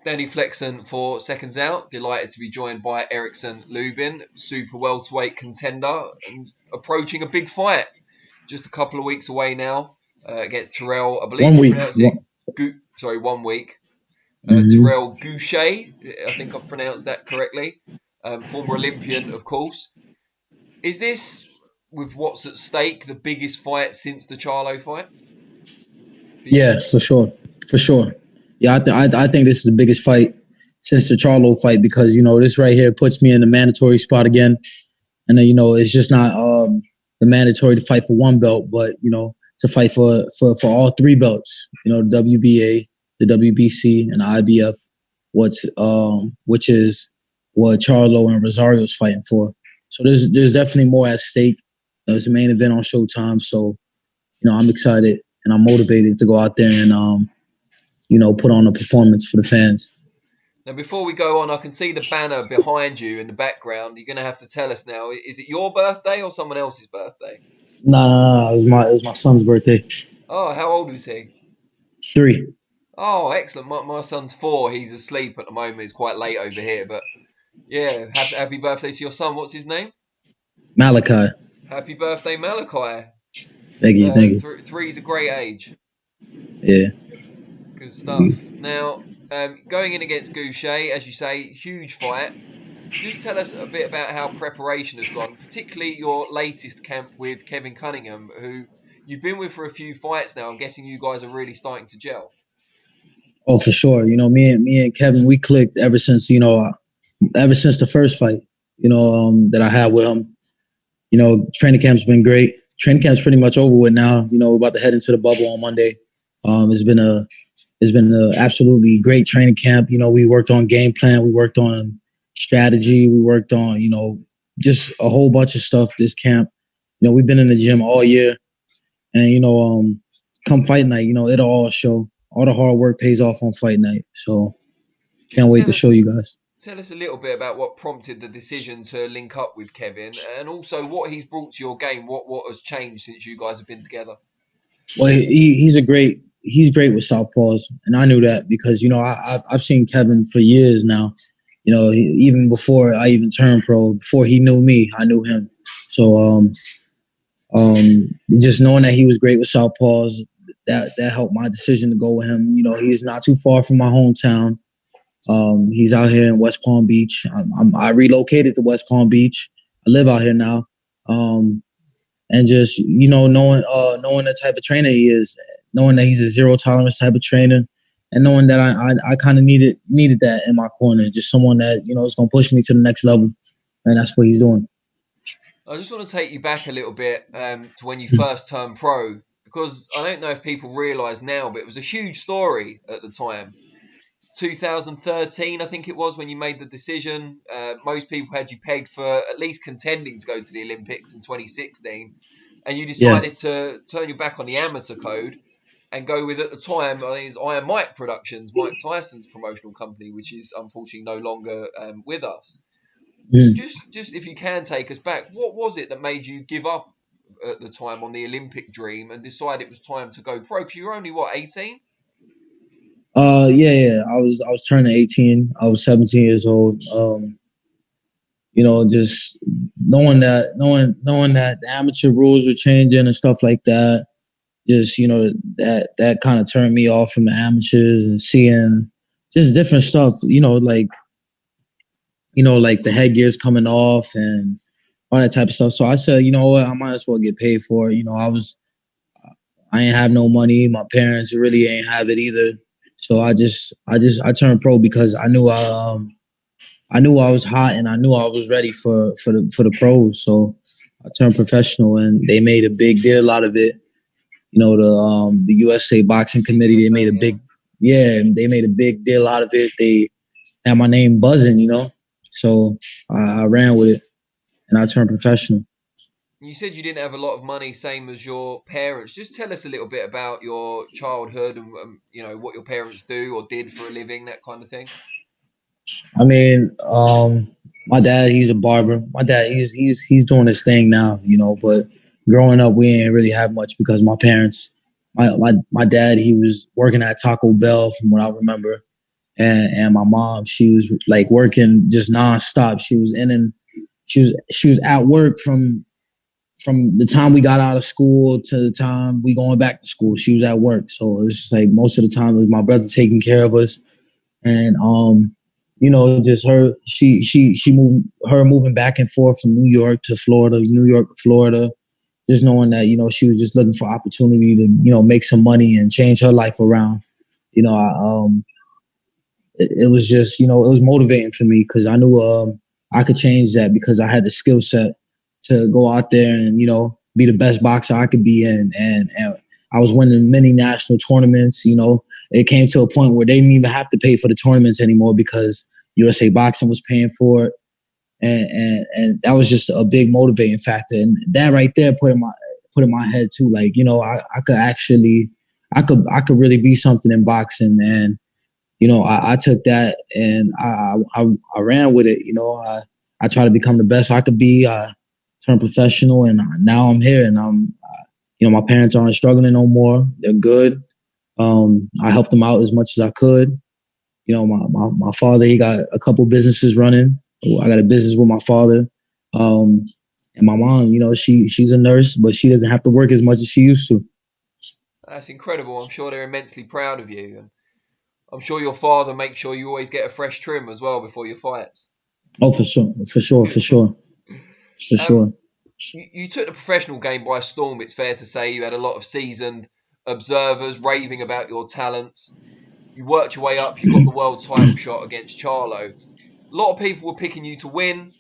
Danny Flexen for Seconds Out. Delighted to be joined by Erickson Lubin, super welterweight contender, and approaching a big fight. Just a couple of weeks away now against Terrell. I believe 1 you week. pronounce it. 1 week. Mm-hmm. Terrell Gausha. I think I've pronounced that correctly. Former Olympian, of course. Is this, with what's at stake, the biggest fight since the Charlo fight? Yeah, for sure. For sure. Yeah, I think this is the biggest fight since the Charlo fight because, this right here puts me in the mandatory spot again. And then, it's just not the mandatory to fight for one belt, but, to fight for all three belts, the WBA, the WBC, and the IBF, which is what Charlo and Rosario's fighting for. So there's definitely more at stake. It's the main event on Showtime. So, I'm excited and I'm motivated to go out there and, put on a performance for the fans. Now, before we go on, I can see the banner behind you in the background. You're going to have to tell us now. Is it your birthday or someone else's birthday? No. It was my son's birthday. Oh, how old was he? 3. Oh, excellent. My son's 4. He's asleep at the moment. It's quite late over here. But yeah, happy birthday to your son. What's his name? Malachi. Happy birthday, Malachi. Thank you. 3's a great age. Yeah. Good stuff. Now, going in against Gausha, as you say, huge fight. Just tell us a bit about how preparation has gone, particularly your latest camp with Kevin Cunningham, who you've been with for a few fights now. I'm guessing you guys are really starting to gel. Oh, for sure. Me and Kevin, we clicked ever since the first fight, that I had with him. Training camp's been great. Training camp's pretty much over with now. We're about to head into the bubble on Monday. It's been an absolutely great training camp. We worked on game plan. We worked on strategy. We worked on, just a whole bunch of stuff this camp. We've been in the gym all year. And, come fight night, it'll all show. All the hard work pays off on fight night. So can't wait to show you guys. Tell us a little bit about what prompted the decision to link up with Kevin and also what he's brought to your game. What has changed since you guys have been together? Well, he's great with southpaws, and I knew that because I've seen Kevin for years now. Even before I even turned pro, before he knew me, I knew him. So just knowing that he was great with southpaws, that helped my decision to go with him. He's not too far from my hometown. He's out here in West Palm Beach. I relocated to West Palm Beach. I live out here now. And just, knowing the type of trainer he is, knowing that he's a zero tolerance type of trainer, and knowing that I kind of needed that in my corner, just someone that, is going to push me to the next level. And that's what he's doing. I just want to take you back a little bit to when you first turned pro, because I don't know if people realize now, but it was a huge story at the time. 2013, I think it was, when you made the decision. Most people had you pegged for at least contending to go to the Olympics in 2016. And you decided to turn your back on the amateur code and go with, at the time, I think it's Iron Mike Productions, Mike Tyson's promotional company, which is unfortunately no longer with us. Just if you can take us back, what was it that made you give up at the time on the Olympic dream and decide it was time to go pro? Because you were only, 18? Yeah. I was turning 18. I was 17 years old. Just knowing that the amateur rules were changing and stuff like that. Just, that kind of turned me off from the amateurs and seeing just different stuff, like the headgear's coming off and all that type of stuff. So I said, you know what, I might as well get paid for it. I ain't have no money. My parents really ain't have it either. So I turned pro because I knew I was hot and I knew I was ready for the pros. So I turned professional and they made a big deal out of it. The USA Boxing Committee, they made a big deal out of it. They had my name buzzing, So I ran with it and I turned professional. You said you didn't have a lot of money, same as your parents. Just tell us a little bit about your childhood and what your parents do or did for a living, that kind of thing. I mean, my dad, he's a barber. My dad, he's doing his thing now, but growing up, we didn't really have much because my parents, my dad, he was working at Taco Bell from what I remember. and my mom, she was like working just nonstop. She was in and she was at work from the time we got out of school to the time we going back to school. She was at work, so it was just like most of the time it was my brother taking care of us, and just moving back and forth from New York to Florida, New York to Florida, just knowing that she was just looking for opportunity to make some money and change her life around. It was just it was motivating for me because I knew I could change that because I had the skill set to go out there and be the best boxer I could be in, and I was winning many national tournaments. It came to a point where they didn't even have to pay for the tournaments anymore because USA Boxing was paying for it, and that was just a big motivating factor. And that right there put in my head too, like I could actually I could really be something in boxing. And I took that and I ran with it. I tried to become the best I could be. I turned professional, and now I'm here, and my parents aren't struggling no more. They're good. I helped them out as much as I could. My father, he got a couple businesses running. I got a business with my father. And my mom, she's a nurse, but she doesn't have to work as much as she used to. That's incredible. I'm sure they're immensely proud of you. And I'm sure your father makes sure you always get a fresh trim as well before your fights. Oh, for sure. For sure. You took the professional game by storm, it's fair to say. You had a lot of seasoned observers raving about your talents. You worked your way up, you got the world title shot against Charlo. A lot of people were picking you to win.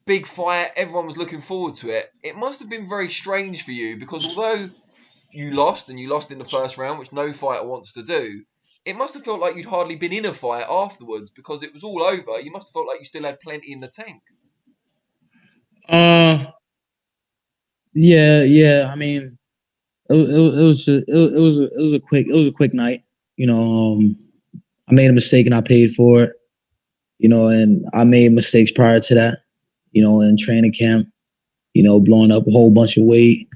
Big fight, everyone was looking forward to it. It must have been very strange for you because although you lost, and you lost in the first round, which no fighter wants to do, it must have felt like you'd hardly been in a fight afterwards because it was all over. You must have felt like you still had plenty in the tank. Yeah. I mean, it was a quick night. I made a mistake and I paid for it. And I made mistakes prior to that. In training camp. Blowing up a whole bunch of weight,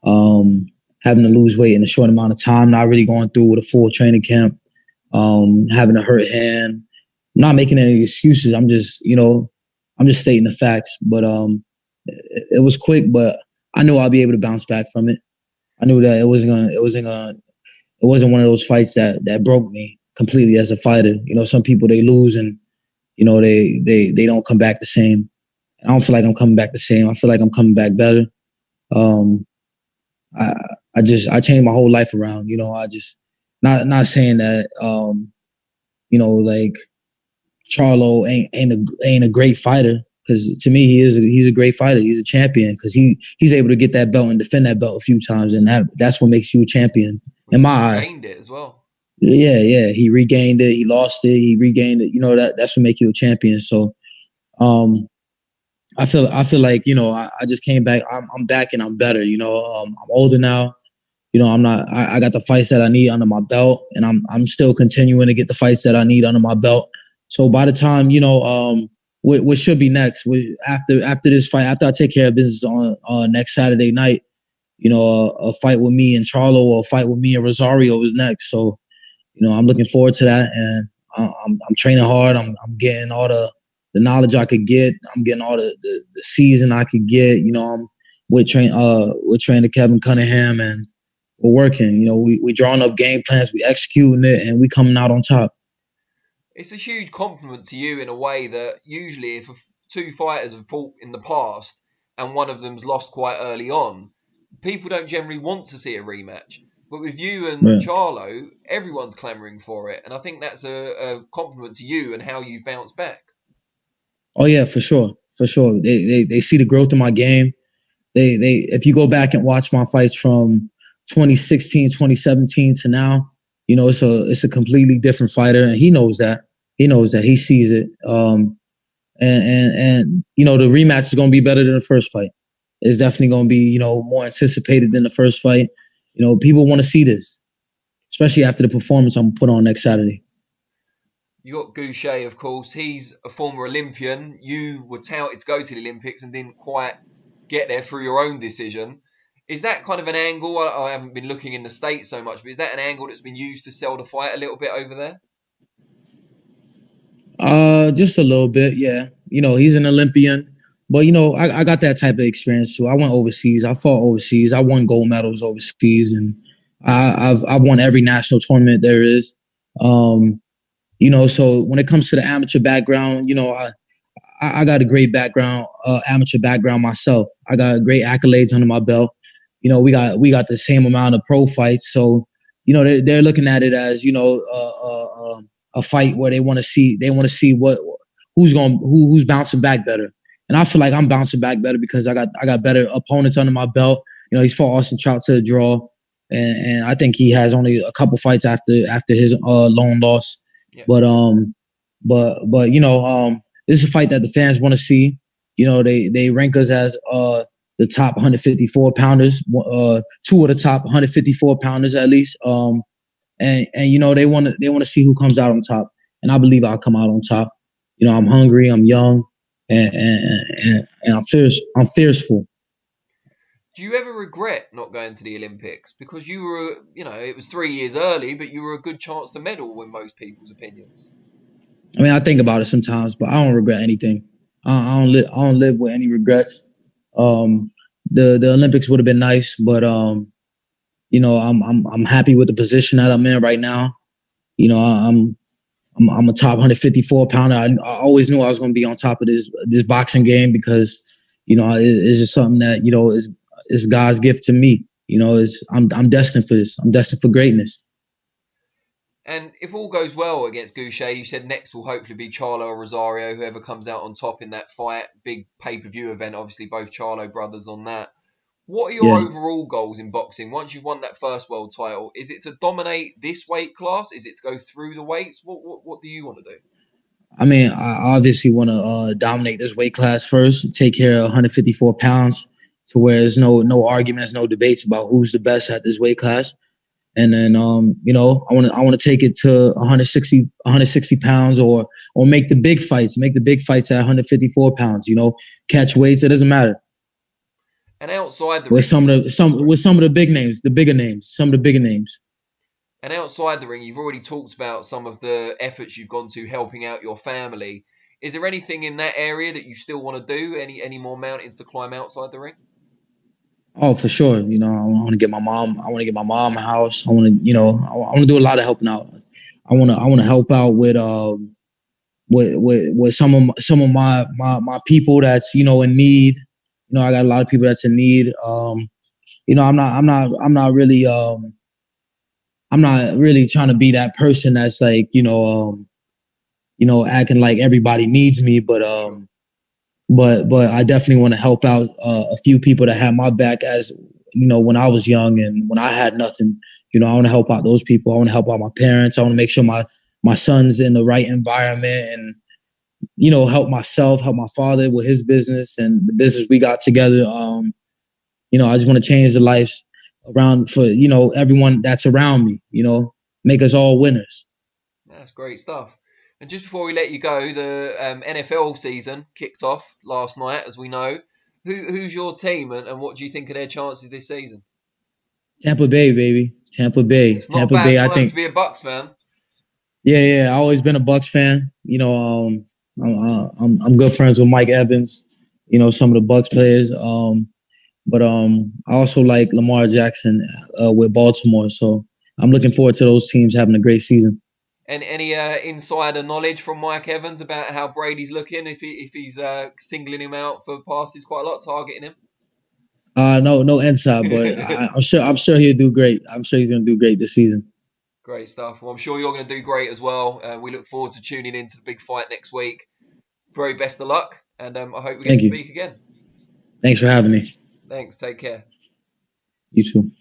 having to lose weight in a short amount of time, not really going through with a full training camp, having a hurt hand. I'm not making any excuses. I'm just stating the facts. But it was quick, but I knew I'd be able to bounce back from it. I knew that it wasn't one of those fights that broke me completely as a fighter. Some people, they lose and they don't come back the same. I don't feel like I'm coming back the same. I feel like I'm coming back better. I changed my whole life around. I just not saying that like Charlo ain't a great fighter, because to me he's a great fighter. He's a champion because he's able to get that belt and defend that belt a few times, and that's what makes you a champion in my eyes. He regained it as well. Yeah. He regained it. He lost it. He regained it. That's what makes you a champion. So, I feel like I just came back. I'm back and I'm better. I'm older now. I'm not. I got the fights that I need under my belt, and I'm still continuing to get the fights that I need under my belt. So by the time what should be next, after this fight, after I take care of business on next Saturday night, a fight with me and Charlo or a fight with me and Rosario is next. So I'm looking forward to that, and I'm training hard. I'm getting all the knowledge I could get. I'm getting all the season I could get. I'm with trainer Kevin Cunningham, and we're working. We drawing up game plans, we executing it, and we coming out on top. It's a huge compliment to you in a way that usually if two fighters have fought in the past and one of them's lost quite early on, people don't generally want to see a rematch. But with you and Charlo, everyone's clamouring for it. And I think that's a compliment to you and how you've bounced back. Oh yeah, for sure. They see the growth in my game. They if you go back and watch my fights from 2016, 2017 to now, it's a completely different fighter, and he knows that. He sees it. And the rematch is going to be better than the first fight. It's definitely going to be more anticipated than the first fight. People want to see this, especially after the performance I'm put on next Saturday. You got Gausha, of course. He's a former Olympian. You were touted to go to the Olympics and didn't quite get there through your own decision. Is that kind of an angle? I haven't been looking in the States so much, but is that an angle that's been used to sell the fight a little bit over there? Just a little bit, yeah. He's an Olympian, but I got that type of experience too. I went overseas. I fought overseas. I won gold medals overseas, and I've won every national tournament there is. So when it comes to the amateur background, I got a great background, amateur background myself. I got great accolades under my belt. We got the same amount of pro fights, so they're looking at it as a fight where they want to see who's bouncing back better. And I feel like I'm bouncing back better because I got better opponents under my belt. He's fought Austin Trout to a draw, and I think he has only a couple fights after his lone loss. Yeah. But this is a fight that the fans want to see. They rank us as the top 154 pounders, two of the top 154 pounders at least. And they want to see who comes out on top, and I believe I'll come out on top. I'm hungry, I'm young, and I'm fierce. I'm fearful. Do you ever regret not going to the Olympics? Because you were, it was 3 years early, but you were a good chance to medal in most people's opinions. I mean, I think about it sometimes, but I don't regret anything. I don't live with any regrets. The Olympics would have been nice, but I'm happy with the position that I'm in right now. I'm a top 154 pounder. I always knew I was going to be on top of this boxing game because it's just something that is God's gift to me. I'm destined for this. I'm destined for greatness. And if all goes well against Gausha, you said next will hopefully be Charlo or Rosario, whoever comes out on top in that fight. Big pay-per-view event, obviously both Charlo brothers on that. What are your overall goals in boxing once you've won that first world title? Is it to dominate this weight class? Is it to go through the weights? What do you want to do? I mean, I obviously want to dominate this weight class first, take care of 154 pounds to where there's no arguments, no debates about who's the best at this weight class. And then, I want to take it to 160 pounds or make the big fights at 154 pounds, catch weights. It doesn't matter. And outside the ring, with some of the bigger names. And outside the ring, you've already talked about some of the efforts you've gone to helping out your family. Is there anything in that area that you still want to do? Any more mountains to climb outside the ring? Oh, for sure. I want to get my mom. I want to get my mom a house. I want to, I want to do a lot of helping out. I want to help out with some of my people that's in need. I got a lot of people that's in need. I'm not really trying to be that person that's like acting like everybody needs me, but I definitely want to help out a few people that had my back as when I was young and when I had nothing. I want to help out those people. I want to help out my parents. I want to make sure my son's in the right environment and help myself, help my father with his business and the business we got together. I just want to change the lives around for everyone that's around me. Make us all winners. That's great stuff. And just before we let you go, the NFL season kicked off last night, as we know. Who's your team, and what do you think of their chances this season? Tampa Bay, baby. Tampa Bay. It's not Tampa Bay. I think to be a Bucs fan. Yeah. I've always been a Bucs fan. I'm good friends with Mike Evans. Some of the Bucs players. But I also like Lamar Jackson with Baltimore. So I'm looking forward to those teams having a great season. And any insider knowledge from Mike Evans about how Brady's looking? If he's singling him out for passes quite a lot, targeting him? No inside, but I'm sure he'll do great. I'm sure he's going to do great this season. Great stuff. Well, I'm sure you're going to do great as well. We look forward to tuning into the big fight next week. Very best of luck, and I hope we get to speak again. Thanks for having me. Thanks. Take care. You too.